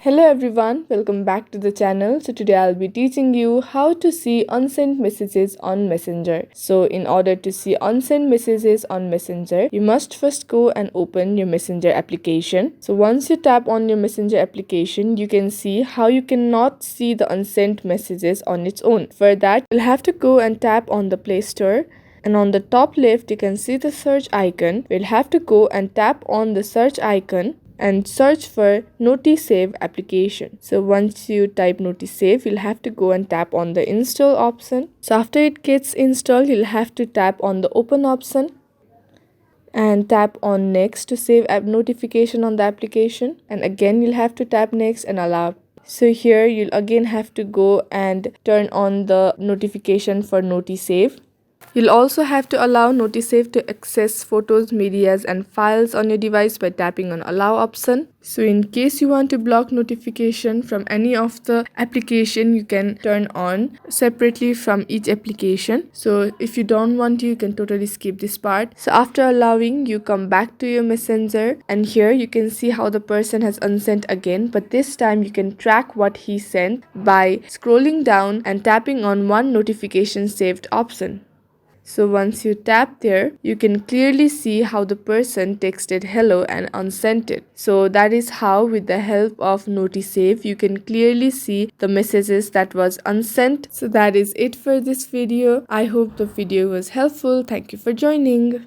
Hello everyone, welcome back to the channel. So today I'll be teaching you how to see unsent messages on Messenger. So in order to see unsent messages on Messenger, you must first go and open your Messenger application. So once you tap on your Messenger application, you can see how you cannot see the unsent messages on its own. For that, you'll have to go and tap on the Play Store. And on the top left, you can see the search icon. We'll have to go and tap on the search icon and search for NotiSave application. So once you type NotiSave, you'll have to go and tap on the install option. So after it gets installed, you'll have to tap on the open option and tap on next to save app notification on the application. And again, you'll have to tap next and allow. So here you'll again have to go and turn on the notification for NotiSave. You'll also have to allow NotiSave to access photos, medias, and files on your device by tapping on Allow option. So in case you want to block notification from any of the application, you can turn on separately from each application. So if you don't want to, you can totally skip this part. So after allowing, you come back to your Messenger, and here you can see how the person has unsent again, but this time you can track what he sent by scrolling down and tapping on one notification saved option. So once you tap there, you can clearly see how the person texted hello and unsent it. So that is how, with the help of NotiSave, you can clearly see the messages that was unsent. So that is it for this video. I hope the video was helpful. Thank you for joining.